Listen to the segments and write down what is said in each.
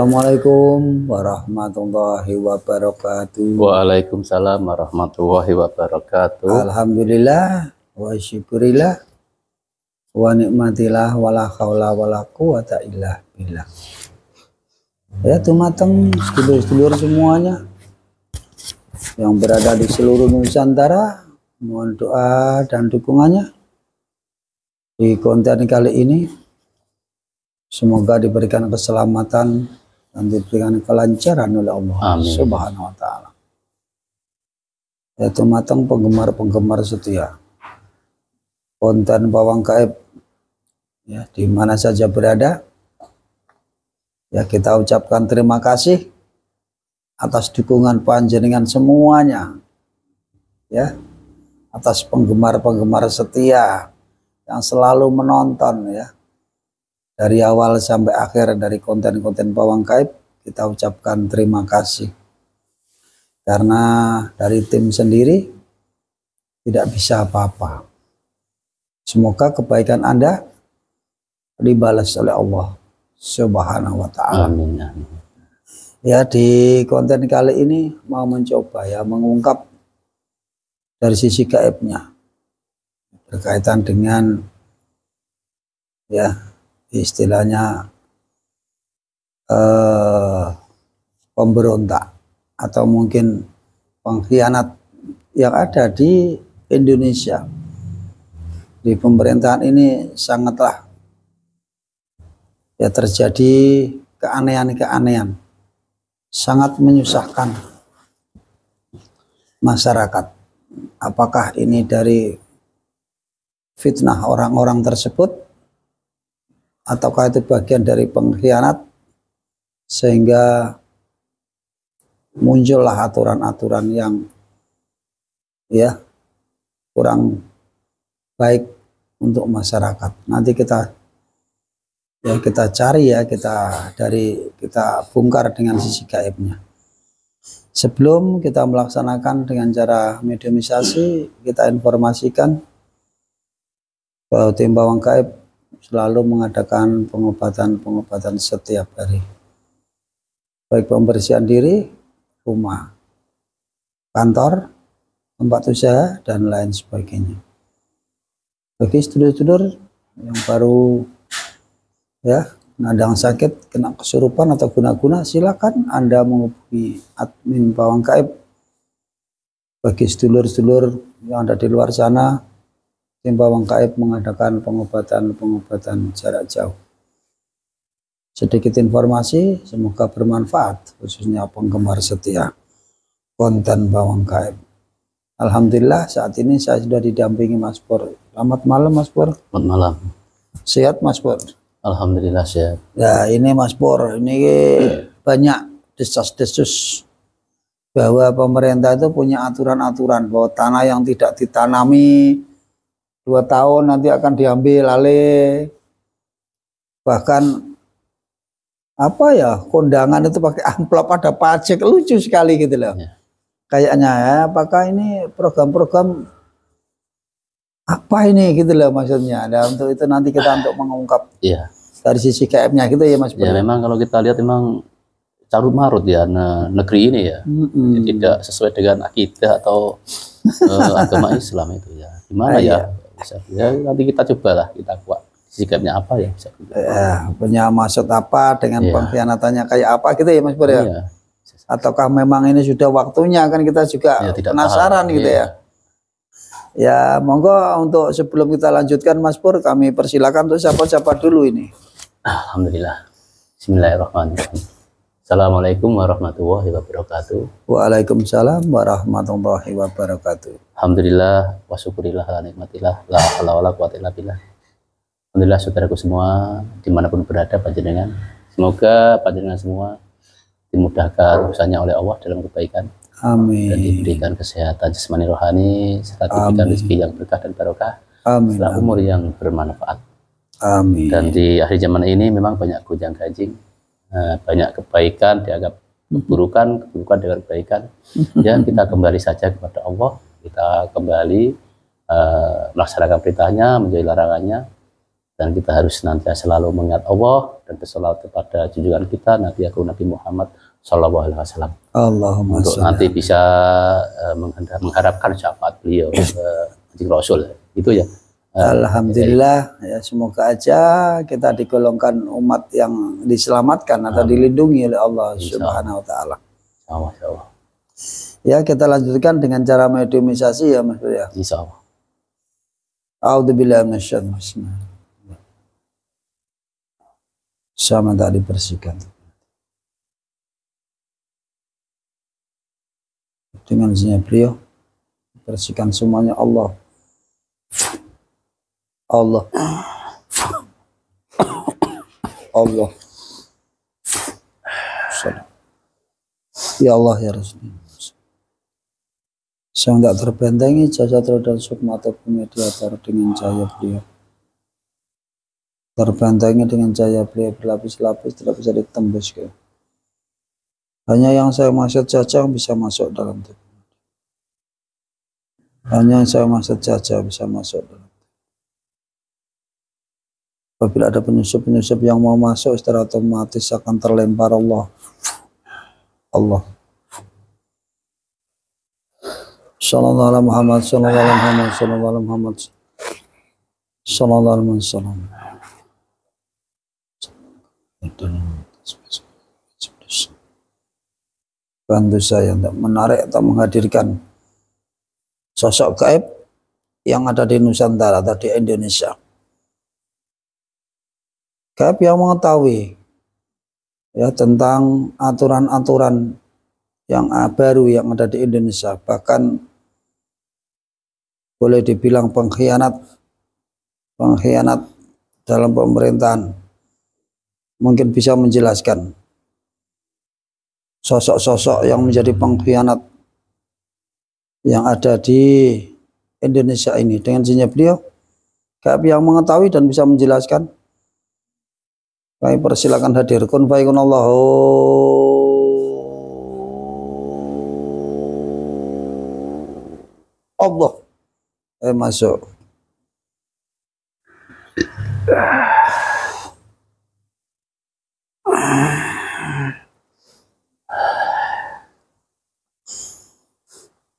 Assalamualaikum warahmatullahi wabarakatuh. Waalaikumsalam warahmatullahi wabarakatuh. Alhamdulillah wa syukurillah wa nikmatillah wala haula wala quwata illa billah. Ya tumateng sedulur-sedulur semuanya yang berada di seluruh Nusantara, mohon doa dan dukungannya di konten kali ini. Semoga diberikan keselamatan dan diberikan kelancaran oleh Allah Subhanahu wa Ta'ala. Yaitu matang penggemar-penggemar setia konten Bawang Gaib, ya, di mana saja berada, ya kita ucapkan terima kasih atas dukungan panjenengan semuanya, ya, atas penggemar-penggemar setia yang selalu menonton, ya, dari awal sampai akhir dari konten-konten Bawang Gaib. Kita ucapkan terima kasih, karena dari tim sendiri tidak bisa apa-apa. Semoga kebaikan Anda dibalas oleh Allah Subhanahu wa Ta'ala. Amin. Ya, di konten kali ini mau mencoba, ya, mengungkap dari sisi gaibnya berkaitan dengan, ya, istilahnya pemberontak atau mungkin pengkhianat yang ada di Indonesia. Di pemerintahan ini sangatlah, ya, terjadi keanehan-keanehan, sangat menyusahkan masyarakat. Apakah ini dari fitnah orang-orang tersebut, ataukah itu bagian dari pengkhianat sehingga muncullah aturan-aturan yang, ya, kurang baik untuk masyarakat. Nanti kita, ya, kita cari, ya, kita bongkar dengan sisi gaibnya. Sebelum kita melaksanakan dengan cara mediumisasi, kita informasikan bahwa tim Bawang Gaib selalu mengadakan pengobatan setiap hari, baik pembersihan diri, rumah, kantor, tempat usaha, dan lain sebagainya. Bagi sedulur-sedulur yang baru, ya, nadang sakit, kena kesurupan atau guna-guna, silakan Anda menghubungi admin Bawang Gaib. Bagi sedulur-sedulur yang ada di luar sana, tim Bawang Gaib mengadakan pengobatan jarak jauh. Sedikit informasi, semoga bermanfaat, khususnya penggemar setia konten Bawang Gaib. Alhamdulillah saat ini saya sudah didampingi Mas Pur. Selamat malam Mas Pur. Selamat malam. Sehat Mas Pur? Alhamdulillah sehat. Ya, ini Mas Pur, ini banyak desas-desus bahwa pemerintah itu punya aturan-aturan bahwa tanah yang tidak ditanami 2 tahun nanti akan diambil alih. Bahkan apa, ya, kondangan itu pakai amplop, ada pajak, lucu sekali gitu loh. Ya. Kayaknya, ya, apakah ini program-program apa ini gitu loh maksudnya. Dan untuk itu nanti kita untuk mengungkap, ya, dari sisi gaibnya gitu, ya Mas. Ya, memang kalau kita lihat memang carut marut, ya, negeri ini, ya, tidak sesuai dengan akidah atau agama Islam itu, ya. Gimana, ya? Ya, nanti kita cobalah, kita kuat sikapnya apa, ya, bisa ya, punya maksud apa dengan, ya, pengkhianatannya kayak apa gitu, ya Mas Pur, ya. Ya. Ataukah memang ini sudah waktunya, kan kita juga, ya, penasaran tahu, gitu, ya. Ya, monggo untuk sebelum kita lanjutkan Mas Pur, kami persilakan untuk siapa-siapa dulu ini. Alhamdulillah. Bismillahirrahmanirrahim. Assalamualaikum warahmatullahi wabarakatuh. Waalaikumsalam warahmatullahi wabarakatuh. Alhamdulillah wa syukurillah ala nikmatillah la haula wala quwata illa billah. Alhamdulillah saudaraku semua dimanapun berada panjenengan, semoga panjenengan semua dimudahkan urusannya oleh Allah dalam kebaikan. Amin. Dan diberikan kesehatan jasmani rohani serta diberikan rezeki yang berkah dan barokah. Amin. Serta umur yang bermanfaat. Amin. Dan di akhir zaman ini memang banyak gonjang-ganjing. Banyak kebaikan dianggap keburukan dengan kebaikan. Ya, kita kembali saja kepada Allah, kita kembali melaksanakan perintahnya, menjauhi larangannya, dan kita harus senantiasa selalu mengingat Allah dan bersalawat kepada junjungan kita Nabi Agung Nabi Muhammad Sallallahu Alaihi Wasallam. Allahumma Untuk nanti bisa mengharapkan syafaat beliau di Rasul. Itu ya. Alhamdulillah ya, semoga aja kita digolongkan umat yang diselamatkan atau dilindungi oleh Allah Subhanahu wa taala. Insyaallah. Ya, kita lanjutkan dengan cara mediumisasi ya Mas Bro ya. Insyaallah. A'udzubillahi minasyaitonir rajim. Sama tak dibersihkan. Dengan izin beliau bersihkan semuanya Allah. Allah. Allah. Ya Allah ya Rasul. Saya tidak terbentengi jasa dan sukma atau mediator dengan cahaya beliau. Terbentengi dengan cahaya beliau berlapis-lapis tidak bisa ditembus ke. Hanya yang saya maksud saja bisa masuk dalam tubuh. Hanya yang saya maksud saja bisa masuk dalam. Apabila ada penyusup-penyusup yang mau masuk, secara otomatis akan terlempar Allah. Sallallahu alaihi Muhammad, sallallahu alaihi Muhammad, sallallahu alaihi Muhammad, sallallahu alaihi wasallam. Bantu saya untuk menarik atau menghadirkan sosok gaib yang ada di Nusantara atau di Indonesia. Gaib yang mengetahui ya tentang aturan-aturan yang baru yang ada di Indonesia, bahkan boleh dibilang pengkhianat dalam pemerintahan, mungkin bisa menjelaskan sosok-sosok yang menjadi pengkhianat yang ada di Indonesia ini. Dengan izin beliau, gaib yang mengetahui dan bisa menjelaskan, kami persilakan hadir. Kun fayakun Allahu. Allah. Masuk.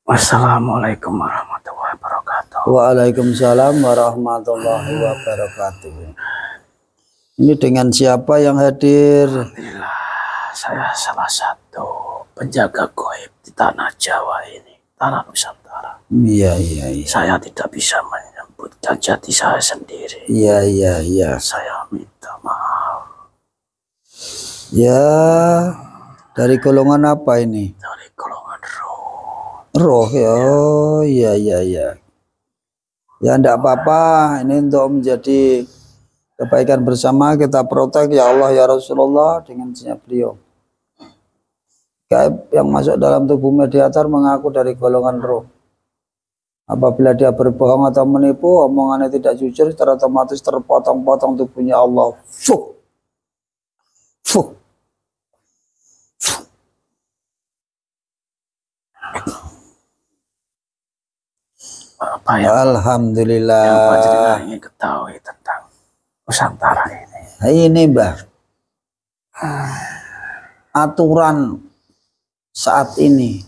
Wassalamualaikum warahmatullahi wabarakatuh. Waalaikumsalam warahmatullahi wabarakatuh. Ini dengan siapa yang hadir? Alhamdulillah, saya salah satu penjaga gaib di tanah Jawa ini, tanah Nusantara. Iya. Saya tidak bisa menyebutkan jati saya sendiri. Iya. Saya minta maaf. Ya, dari golongan apa ini? Dari golongan roh. Roh ya. Oh, iya. Ya enggak apa-apa, ini untuk menjadi kebaikan bersama, kita protek ya Allah ya Rasulullah dengan izin beliau. Gaib yang masuk dalam tubuh mediator mengaku dari golongan roh. Apabila dia berbohong atau menipu, omongannya tidak jujur, secara otomatis terpotong-potong tubuhnya Allah. Fuh. Apa yang Alhamdulillah. Yang Panjenengan ingin ketahui tentang Nusantara ini? Ini Mbah, aturan saat ini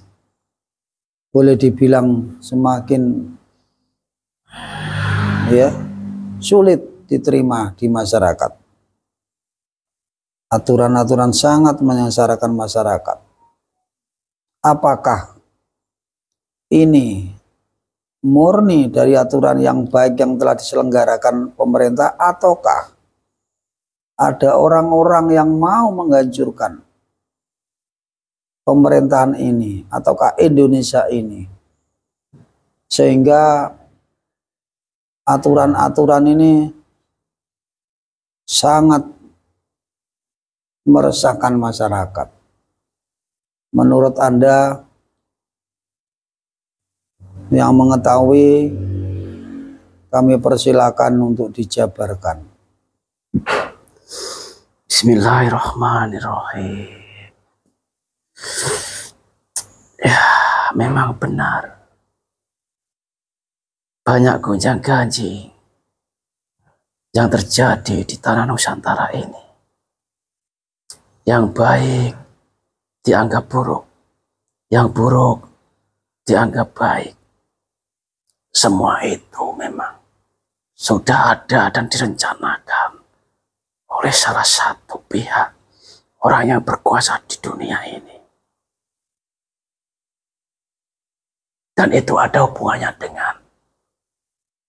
boleh dibilang semakin ya sulit diterima di masyarakat. Aturan-aturan sangat menyengsarakan masyarakat. Apakah ini murni dari aturan yang baik yang telah diselenggarakan pemerintah, ataukah ada orang-orang yang mau menghancurkan pemerintahan ini ataukah Indonesia ini, sehingga aturan-aturan ini sangat meresahkan masyarakat? Menurut Anda yang mengetahui, kami persilakan untuk dijabarkan. Bismillahirrahmanirrahim. Ya, memang benar. Banyak gonjang-ganjing yang terjadi di tanah Nusantara ini. yang baik dianggap buruk, yang buruk dianggap baik. Semua itu memang sudah ada dan direncanakan oleh salah satu pihak, orang yang berkuasa di dunia ini. Dan itu ada hubungannya dengan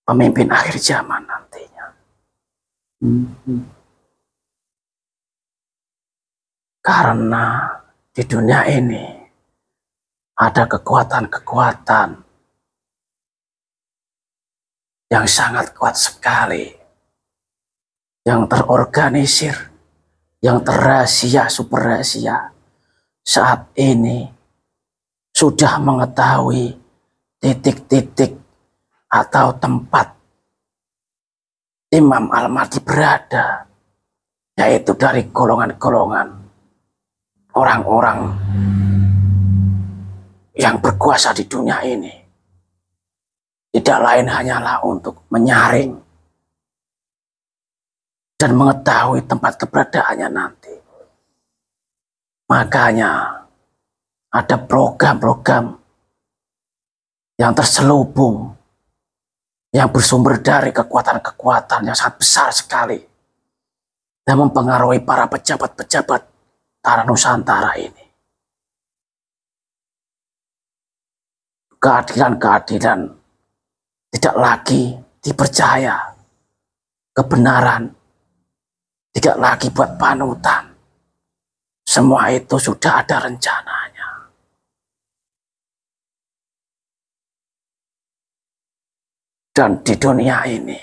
pemimpin akhir zaman nantinya. Karena di dunia ini ada kekuatan-kekuatan yang sangat kuat sekali, yang terorganisir, yang terrahasia, super rahasia, saat ini sudah mengetahui titik-titik atau tempat Imam Al-Mahdi berada, yaitu dari golongan-golongan orang-orang yang berkuasa di dunia ini. Tidak lain hanyalah untuk menyaring dan mengetahui tempat keberadaannya nanti. Makanya ada program-program yang terselubung, yang bersumber dari kekuatan-kekuatan yang sangat besar sekali, dan mempengaruhi para pejabat-pejabat tanah Nusantara ini. Keadilan-keadilan tidak lagi dipercaya, kebenaran tidak lagi buat panutan. Semua itu sudah ada rencananya. Dan di dunia ini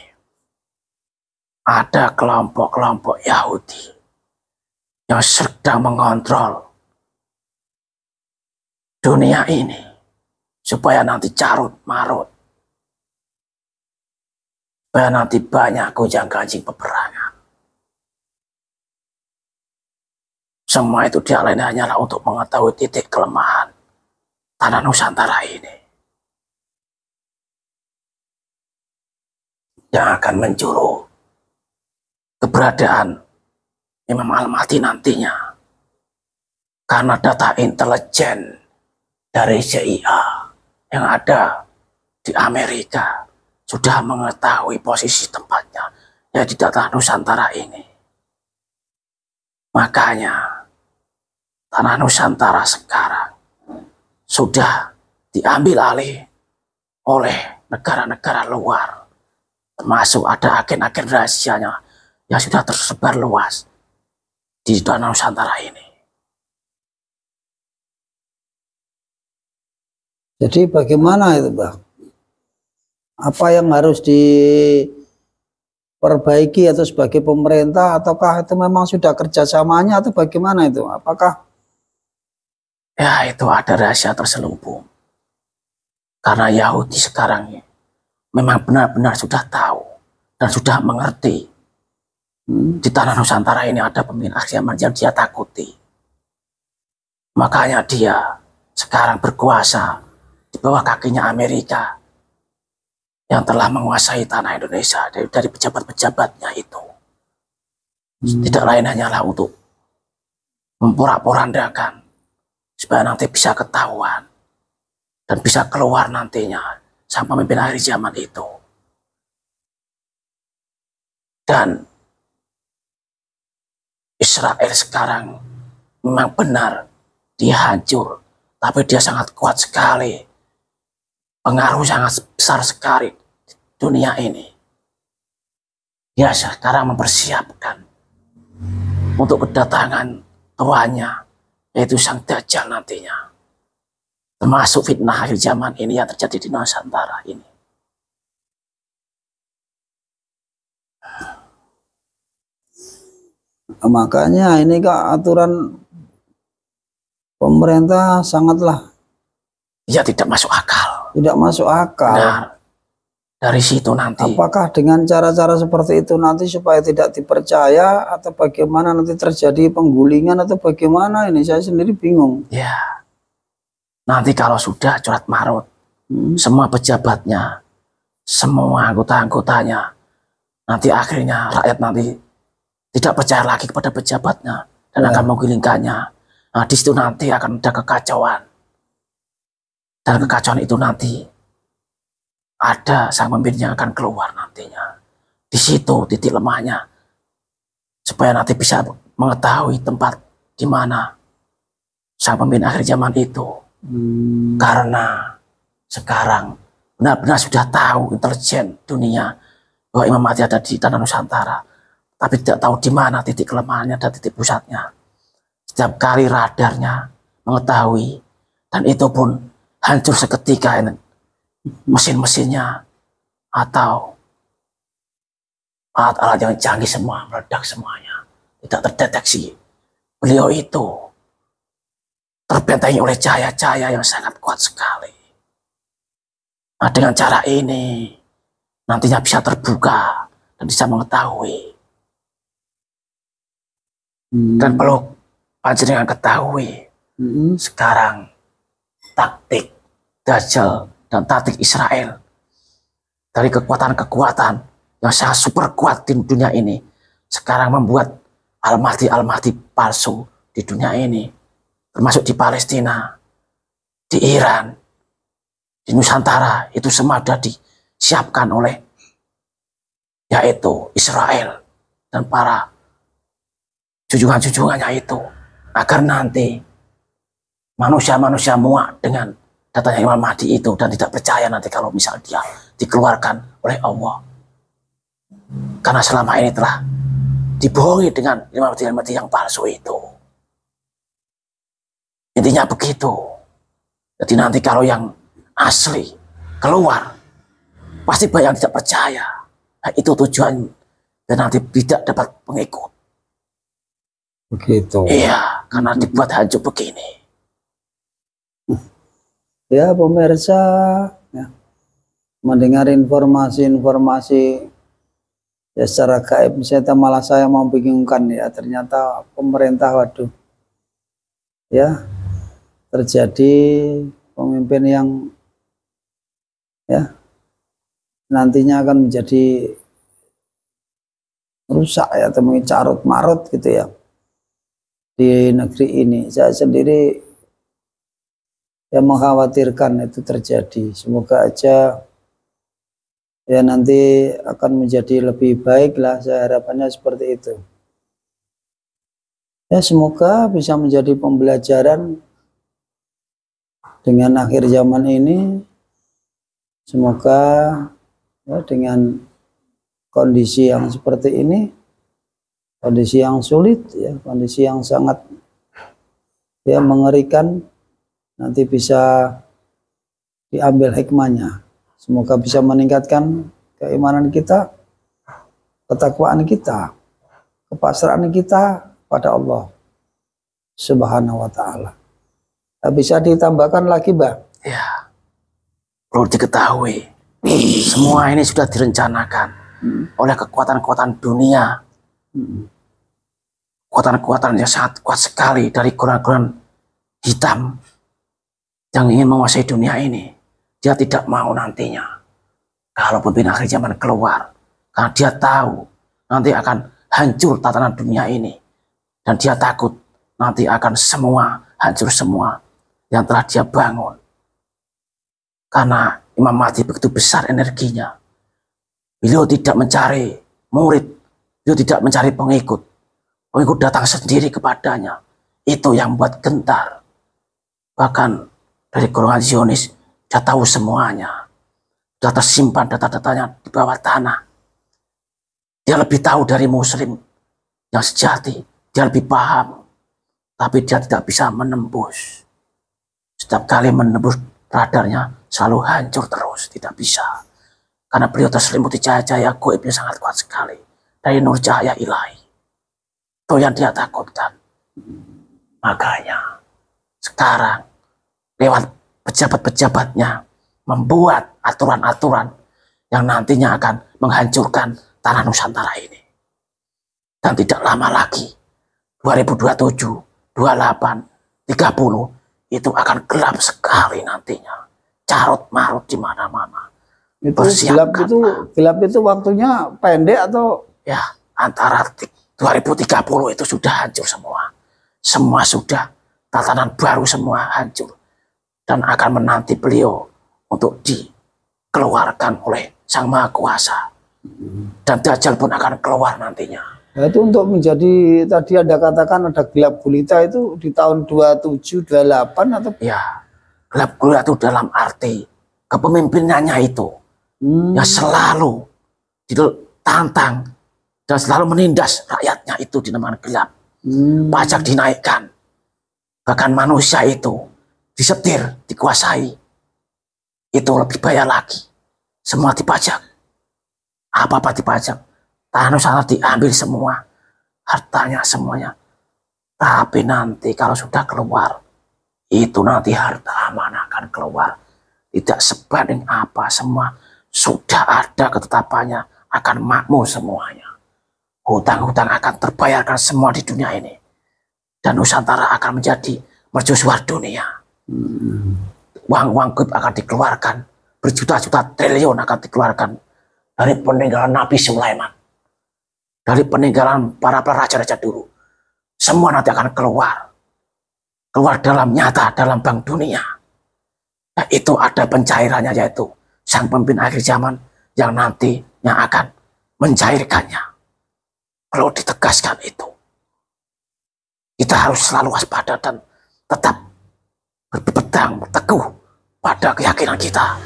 ada kelompok-kelompok Yahudi yang sedang mengontrol dunia ini supaya nanti carut marut, supaya nanti banyak gonjang-ganjing peperangan. Semua itu dia lain hanyalah untuk mengetahui titik kelemahan tanah Nusantara ini, yang akan menjuru keberadaan Imam Al-Mahdi nantinya. Karena data intelijen dari CIA yang ada di Amerika sudah mengetahui posisi tempatnya, yaitu di tanah Nusantara ini. Makanya tanah Nusantara sekarang sudah diambil alih oleh negara-negara luar, termasuk ada agen-agen rahasianya yang sudah tersebar luas di tanah Nusantara ini. Jadi bagaimana itu, Bang? Apa yang harus diperbaiki atau sebagai pemerintah, ataukah itu memang sudah kerjasamanya atau bagaimana itu? Apakah? Ya, itu ada rahasia terselubung. Karena Yahudi sekarang memang benar-benar sudah tahu dan sudah mengerti di tanah Nusantara ini ada pemimpin akhir zaman yang dia takuti. Makanya dia sekarang berkuasa di bawah kakinya Amerika yang telah menguasai tanah Indonesia dari pejabat-pejabatnya itu. Tidak lain hanyalah untuk memporak-porandakan supaya nanti bisa ketahuan dan bisa keluar nantinya sang pemimpin akhir zaman itu. Dan Israel sekarang memang benar dia hancur, tapi dia sangat kuat sekali. Pengaruh sangat besar sekali di dunia ini. Dia sekarang mempersiapkan untuk kedatangan tuannya, yaitu sang Dajjal nantinya. Termasuk fitnah akhir zaman ini yang terjadi di Nusantara ini. Makanya ini Kak, aturan pemerintah sangatlah ya tidak masuk akal. Tidak masuk akal. Benar. Dari situ nanti. Apakah dengan cara-cara seperti itu nanti supaya tidak dipercaya atau bagaimana nanti terjadi penggulingan atau bagaimana, ini saya sendiri bingung. Ya. Nanti kalau sudah curat marut, semua pejabatnya, semua anggota-anggotanya, nanti akhirnya rakyat nanti tidak percaya lagi kepada pejabatnya, dan akan menggulingkannya. Nah, di situ nanti akan ada kekacauan. Dan kekacauan itu nanti ada sang pemimpin yang akan keluar nantinya. Di situ titik lemahnya, supaya nanti bisa mengetahui tempat di mana sang pemimpin akhir zaman itu. Karena sekarang benar-benar sudah tahu intelijen dunia bahwa Imam Mahdi ada di tanah Nusantara, tapi tidak tahu di mana titik kelemahannya dan titik pusatnya. Setiap kali radarnya mengetahui, dan itu pun hancur seketika, mesin-mesinnya atau alat-alat yang canggih semua meledak semuanya, tidak terdeteksi. Beliau itu terbentengi oleh cahaya-cahaya yang sangat kuat sekali. Nah, dengan cara ini nantinya bisa terbuka dan bisa mengetahui. Dan perlu panjenengan ketahui, sekarang taktik Dajjal dan taktik Israel dari kekuatan-kekuatan yang sangat super kuat di dunia ini sekarang membuat Al-Mahdi palsu di dunia ini, termasuk di Palestina, di Iran, di Nusantara. Itu semua sudah disiapkan oleh yaitu Israel dan para junjungan-junjungannya itu, agar nanti manusia-manusia muak dengan datanya Imam Mahdi itu dan tidak percaya nanti kalau misal dia dikeluarkan oleh Allah. Karena selama ini telah dibohongi dengan Imam Mahdi yang palsu itu. Intinya begitu. Jadi nanti kalau yang asli keluar, pasti banyak yang tidak percaya. Nah, itu tujuan, dan nanti tidak dapat pengikut. Begitu. Iya, karena dibuat hancur begini. Ya pemirsa, ya, mendengar informasi-informasi ya secara gaib, misalnya malah saya mau bingungkan ya, ternyata pemerintah, waduh, ya terjadi pemimpin yang ya nantinya akan menjadi rusak ya, temui carut marut gitu ya di negeri ini. Saya sendiri yang mengkhawatirkan itu terjadi. Semoga aja ya nanti akan menjadi lebih baik lah, saya harapannya seperti itu. Ya semoga bisa menjadi pembelajaran dengan akhir zaman ini. Semoga ya, dengan kondisi yang seperti ini, kondisi yang sulit ya, kondisi yang sangat ya mengerikan, nanti bisa diambil hikmahnya. Semoga bisa meningkatkan keimanan kita, ketakwaan kita, kepasrahan kita pada Allah Subhanahu wa ta'ala. Bisa ditambahkan lagi, Mbak? Ya, perlu diketahui, semua ini sudah direncanakan oleh kekuatan-kekuatan dunia, kekuatan-kekuatan yang sangat kuat sekali dari golongan-golongan hitam yang ingin menguasai dunia ini. Dia tidak mau nantinya kalau pemimpin akhir zaman keluar, karena dia tahu nanti akan hancur tatanan dunia ini, dan dia takut nanti akan semua hancur semua yang telah dia bangun. Karena Imam Mahdi begitu besar energinya, beliau tidak mencari murid, beliau tidak mencari pengikut. Pengikut datang sendiri kepadanya. Itu yang membuat gentar. Bahkan dari golongan Zionis sudah tahu semuanya, sudah tersimpan data-datanya di bawah tanah. Dia lebih tahu dari Muslim yang sejati, dia lebih paham, tapi dia tidak bisa menembus. Setiap kali menembus radarnya selalu hancur terus, tidak bisa. Karena beliau terselimuti cahaya-cahaya gaibnya sangat kuat sekali dari nur cahaya ilahi. Itu yang dia takutkan. Makanya sekarang lewat pejabat-pejabatnya membuat aturan-aturan yang nantinya akan menghancurkan tanah Nusantara ini. Dan tidak lama lagi, 2027, 28, 30, itu akan gelap sekali nantinya. Carut marut di mana-mana. Itu gelap itu waktunya pendek atau? Ya, antara 2030 itu sudah hancur semua. semua sudah, tatanan baru semua hancur. Dan akan menanti beliau untuk dikeluarkan oleh Sang Maha Kuasa. Dan Dajjal pun akan keluar nantinya. Nah, itu untuk menjadi, tadi ada katakan ada gelap gulita itu di tahun 27, 28 atau? Ya, gelap gulita itu dalam arti kepemimpinannya itu. Ya selalu ditantang dan selalu menindas rakyatnya itu dinamakan gelap. Pajak dinaikkan. Bahkan manusia itu disetir, dikuasai. Itu lebih bahaya lagi. Semua dipajak. Apa-apa dipajak. Tanah Nusantara diambil semua. Hartanya semuanya. Tapi nanti kalau sudah keluar, itu nanti harta amanah akan keluar. Tidak sebanding apa, semua sudah ada ketetapannya, akan makmur semuanya. Hutang-hutang akan terbayarkan semua di dunia ini. Dan Nusantara akan menjadi mercusuar dunia. Uang-uang gaib akan dikeluarkan. Berjuta-juta triliun akan dikeluarkan. Dari peninggalan Nabi Sulaiman. Dari peninggalan para raja-raja dulu. Semua nanti akan keluar. Keluar dalam nyata, dalam bank dunia. Nah, itu ada pencairannya, yaitu sang pemimpin akhir zaman yang nantinya akan mencairkannya. Perlu ditegaskan itu. Kita harus selalu waspada dan tetap berpegang teguh pada keyakinan kita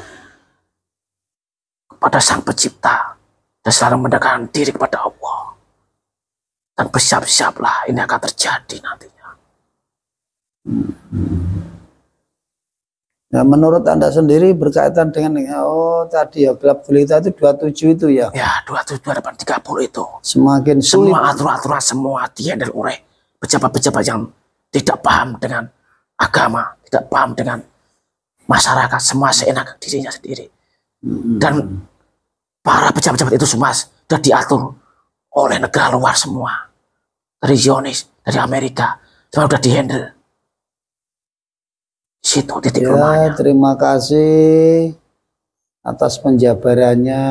kepada Sang Pencipta dan selalu mendekatkan diri kepada Allah. Dan bersiap-siaplah, ini akan terjadi nantinya. Nah, menurut Anda sendiri berkaitan dengan tadi ya gelap gulita itu 27 itu ya? Ya, 27, 30 itu. Semakin sulit. Semua aturan-aturan semua dihandle oleh pejabat-pejabat yang tidak paham dengan agama, tidak paham dengan masyarakat, semua seenak dirinya sendiri. Dan para pejabat-pejabat itu semua sudah diatur oleh negara luar semua. Dari Zionis, dari Amerika, semua sudah dihandle. Situ titik rumahnya. Terima kasih atas penjabarannya.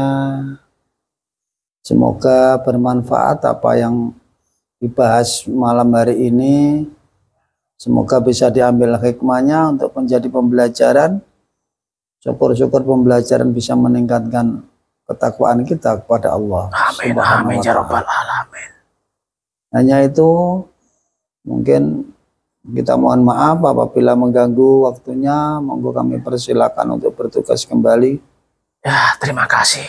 Semoga bermanfaat apa yang dibahas malam hari ini. Semoga bisa diambil hikmahnya untuk menjadi pembelajaran. Syukur-syukur pembelajaran bisa meningkatkan ketakwaan kita kepada Allah. Amin, amin, ya rabbal alamin. Hanya itu, mungkin kita mohon maaf apabila mengganggu waktunya. Monggo kami persilakan untuk bertugas kembali. Ya, terima kasih.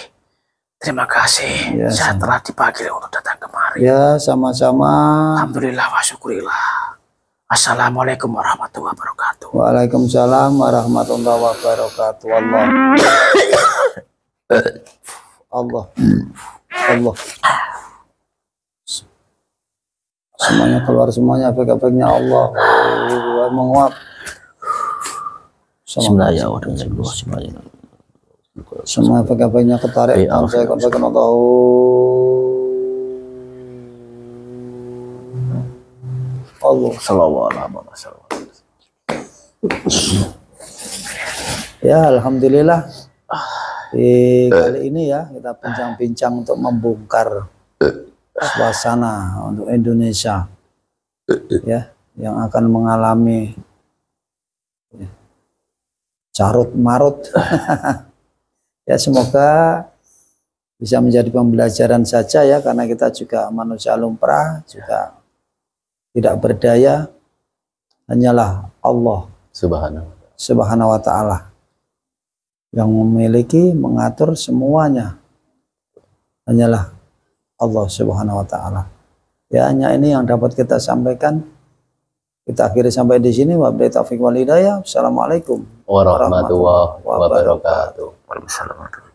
Terima kasih. Ya, saya telah dipanggil untuk datang kemari. Ya, sama-sama. Alhamdulillah wa syukurillah. Assalamualaikum warahmatullahi wabarakatuh. Waalaikumsalam warahmatullahi wabarakatuh. Allah. Semuanya keluar, semuanya efek-efeknya Allah. Menguap. Semua efek-efeknya ketarik. Saya katakan Allah. Ya, alhamdulillah. Di kali ini ya kita bincang-bincang untuk membongkar suasana untuk Indonesia ya yang akan mengalami carut marut. Ya, semoga bisa menjadi pembelajaran saja ya, karena kita juga manusia lumrah, juga tidak berdaya. Hanyalah Allah Subhanahu wa ta'ala yang memiliki, mengatur semuanya. Hanyalah Allah Subhanahu wa ta'ala. Ya, hanya ini yang dapat kita sampaikan. Kita akhiri sampai di sini. Wabillahi taufiq wal hidayah. Assalamualaikum warahmatullahi wabarakatuh. Waalaikumsalam.